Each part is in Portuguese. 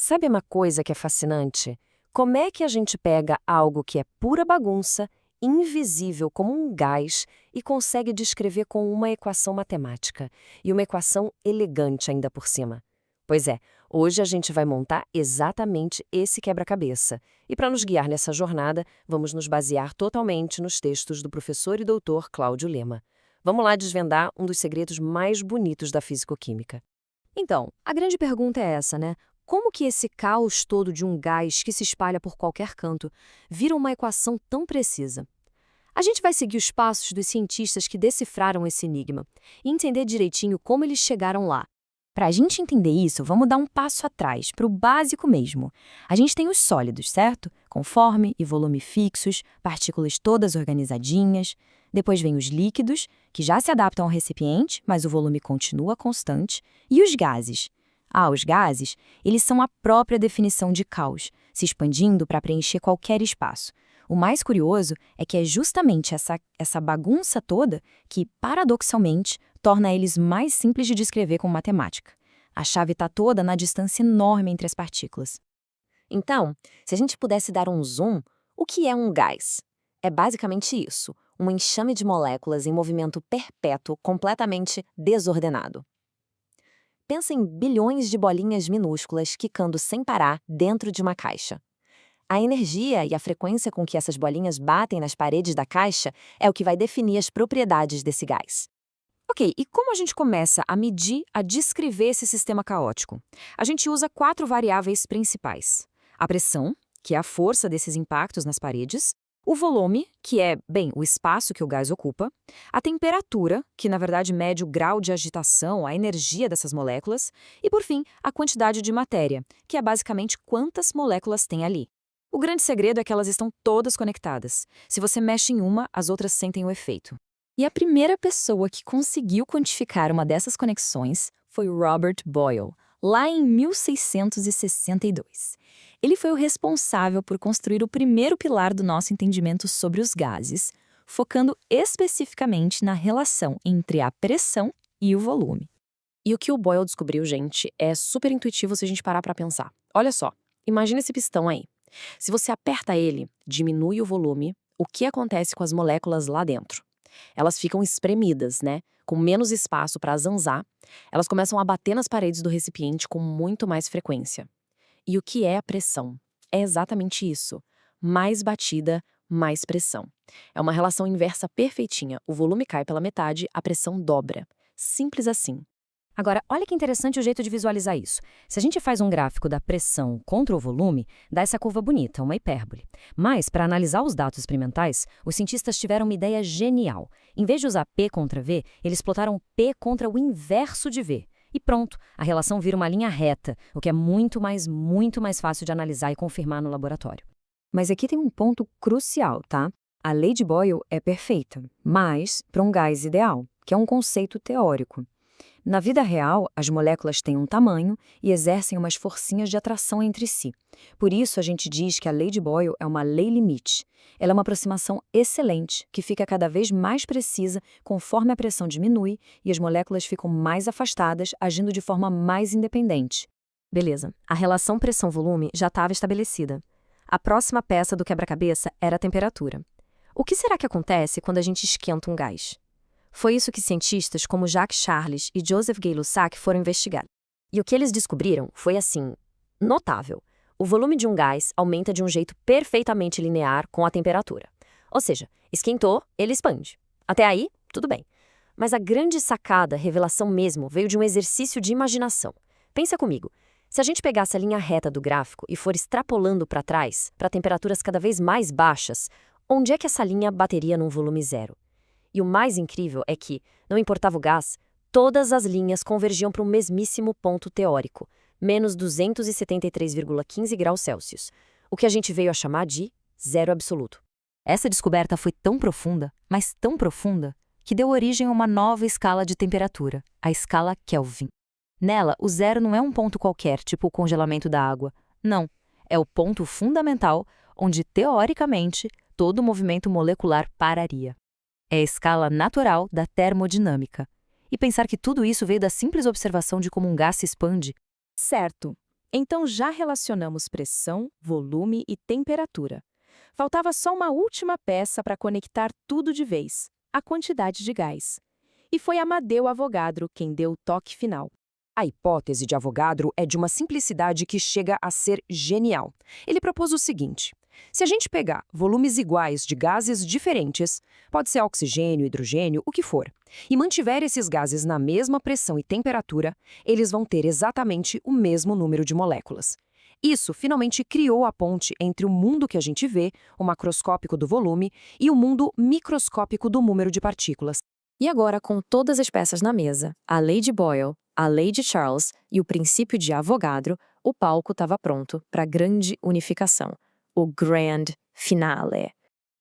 Sabe uma coisa que é fascinante? Como é que a gente pega algo que é pura bagunça, invisível como um gás, e consegue descrever com uma equação matemática? E uma equação elegante ainda por cima. Pois é, hoje a gente vai montar exatamente esse quebra-cabeça. E para nos guiar nessa jornada, vamos nos basear totalmente nos textos do professor e doutor Cláudio Lema. Vamos lá desvendar um dos segredos mais bonitos da fisicoquímica. Então, a grande pergunta é essa, né? Como que esse caos todo de um gás que se espalha por qualquer canto vira uma equação tão precisa? A gente vai seguir os passos dos cientistas que decifraram esse enigma e entender direitinho como eles chegaram lá. Para a gente entender isso, vamos dar um passo atrás, para o básico mesmo. A gente tem os sólidos, certo? Com forma e volume fixos, partículas todas organizadinhas. Depois vem os líquidos, que já se adaptam ao recipiente, mas o volume continua constante. E os gases. Os gases, eles são a própria definição de caos, se expandindo para preencher qualquer espaço. O mais curioso é que é justamente essa bagunça toda que, paradoxalmente, torna eles mais simples de descrever com matemática. A chave está toda na distância enorme entre as partículas. Então, se a gente pudesse dar um zoom, o que é um gás? É basicamente isso, um enxame de moléculas em movimento perpétuo, completamente desordenado. Pensa em bilhões de bolinhas minúsculas quicando sem parar dentro de uma caixa. A energia e a frequência com que essas bolinhas batem nas paredes da caixa é o que vai definir as propriedades desse gás. Ok, e como a gente começa a medir, a descrever esse sistema caótico? A gente usa 4 variáveis principais. A pressão, que é a força desses impactos nas paredes. O volume, que é, o espaço que o gás ocupa. A temperatura, que na verdade mede o grau de agitação, a energia dessas moléculas. E, por fim, a quantidade de matéria, que é basicamente quantas moléculas tem ali. O grande segredo é que elas estão todas conectadas. Se você mexe em uma, as outras sentem o efeito. E a primeira pessoa que conseguiu quantificar uma dessas conexões foi Robert Boyle, lá em 1662. Ele foi o responsável por construir o primeiro pilar do nosso entendimento sobre os gases, focando especificamente na relação entre a pressão e o volume. E o que o Boyle descobriu, gente, é super intuitivo se a gente parar para pensar. Olha só, imagina esse pistão aí. Se você aperta ele, diminui o volume, o que acontece com as moléculas lá dentro? Elas ficam espremidas, né? Com menos espaço para zanzar, elas começam a bater nas paredes do recipiente com muito mais frequência. E o que é a pressão? É exatamente isso. Mais batida, mais pressão. É uma relação inversa perfeitinha. O volume cai pela metade, a pressão dobra. Simples assim. Agora, olha que interessante o jeito de visualizar isso. Se a gente faz um gráfico da pressão contra o volume, dá essa curva bonita, uma hipérbole. Mas, para analisar os dados experimentais, os cientistas tiveram uma ideia genial. Em vez de usar P contra V, eles plotaram P contra o inverso de V. E pronto, a relação vira uma linha reta, o que é muito mais fácil de analisar e confirmar no laboratório. Mas aqui tem um ponto crucial, tá? A lei de Boyle é perfeita, mas para um gás ideal, que é um conceito teórico. Na vida real, as moléculas têm um tamanho e exercem umas forcinhas de atração entre si. Por isso, a gente diz que a lei de Boyle é uma lei limite. Ela é uma aproximação excelente, que fica cada vez mais precisa conforme a pressão diminui e as moléculas ficam mais afastadas, agindo de forma mais independente. Beleza, a relação pressão-volume já estava estabelecida. A próxima peça do quebra-cabeça era a temperatura. O que será que acontece quando a gente esquenta um gás? Foi isso que cientistas como Jacques Charles e Joseph Gay-Lussac foram investigar. E o que eles descobriram foi notável. O volume de um gás aumenta de um jeito perfeitamente linear com a temperatura. Ou seja, esquentou, ele expande. Até aí, tudo bem. Mas a grande sacada, revelação mesmo, veio de um exercício de imaginação. Pensa comigo, se a gente pegasse a linha reta do gráfico e for extrapolando para trás, para temperaturas cada vez mais baixas, onde é que essa linha bateria num volume zero? E o mais incrível é que, não importava o gás, todas as linhas convergiam para o mesmíssimo ponto teórico, menos 273,15 graus Celsius, o que a gente veio a chamar de zero absoluto. Essa descoberta foi tão profunda, mas tão profunda, que deu origem a uma nova escala de temperatura, a escala Kelvin. Nela, o zero não é um ponto qualquer, tipo o congelamento da água. Não, é o ponto fundamental onde, teoricamente, todo movimento molecular pararia. É a escala natural da termodinâmica. E pensar que tudo isso veio da simples observação de como um gás se expande? Certo. Então já relacionamos pressão, volume e temperatura. Faltava só uma última peça para conectar tudo de vez: a quantidade de gás. E foi Amadeu Avogadro quem deu o toque final. A hipótese de Avogadro é de uma simplicidade que chega a ser genial. Ele propôs o seguinte: se a gente pegar volumes iguais de gases diferentes, pode ser oxigênio, hidrogênio, o que for, e mantiver esses gases na mesma pressão e temperatura, eles vão ter exatamente o mesmo número de moléculas. Isso finalmente criou a ponte entre o mundo que a gente vê, o macroscópico do volume, e o mundo microscópico do número de partículas. E agora, com todas as peças na mesa, a lei de Boyle, a lei de Charles e o princípio de Avogadro, o palco estava pronto para a grande unificação, o grand finale.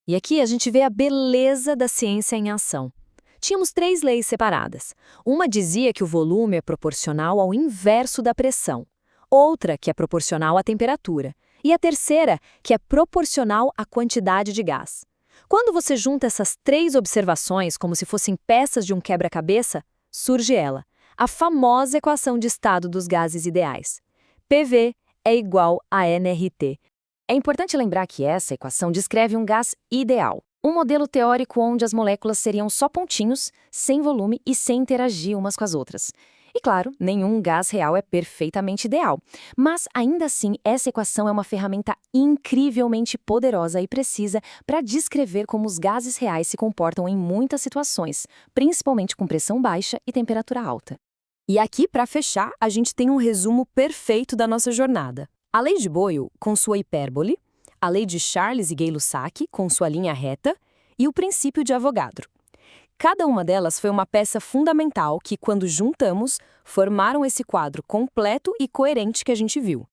E aqui a gente vê a beleza da ciência em ação. Tínhamos 3 leis separadas. Uma dizia que o volume é proporcional ao inverso da pressão, outra que é proporcional à temperatura, e a terceira que é proporcional à quantidade de gás. Quando você junta essas 3 observações como se fossem peças de um quebra-cabeça, surge ela, a famosa equação de estado dos gases ideais. PV é igual a nRT. É importante lembrar que essa equação descreve um gás ideal, um modelo teórico onde as moléculas seriam só pontinhos, sem volume e sem interagir umas com as outras. E claro, nenhum gás real é perfeitamente ideal, mas ainda assim essa equação é uma ferramenta incrivelmente poderosa e precisa para descrever como os gases reais se comportam em muitas situações, principalmente com pressão baixa e temperatura alta. E aqui, para fechar, a gente tem um resumo perfeito da nossa jornada. A lei de Boyle, com sua hipérbole, a lei de Charles e Gay-Lussac, com sua linha reta, e o princípio de Avogadro. Cada uma delas foi uma peça fundamental que, quando juntamos, formaram esse quadro completo e coerente que a gente viu.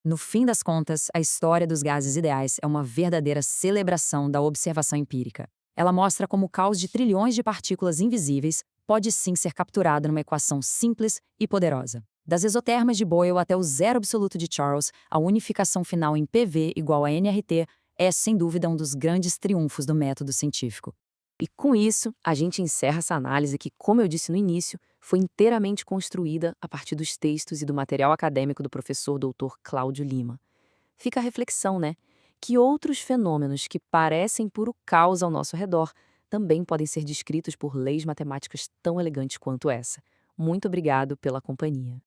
No fim das contas, a história dos gases ideais é uma verdadeira celebração da observação empírica. Ela mostra como o caos de trilhões de partículas invisíveis pode sim ser capturado numa equação simples e poderosa. Das exotermas de Boyle até o zero absoluto de Charles, a unificação final em PV igual a nRT é, sem dúvida, um dos grandes triunfos do método científico. E com isso, a gente encerra essa análise que, como eu disse no início, foi inteiramente construída a partir dos textos e do material acadêmico do professor Dr. Cláudio Lima. Fica a reflexão, né? Que outros fenômenos que parecem puro caos ao nosso redor também podem ser descritos por leis matemáticas tão elegantes quanto essa. Muito obrigado pela companhia.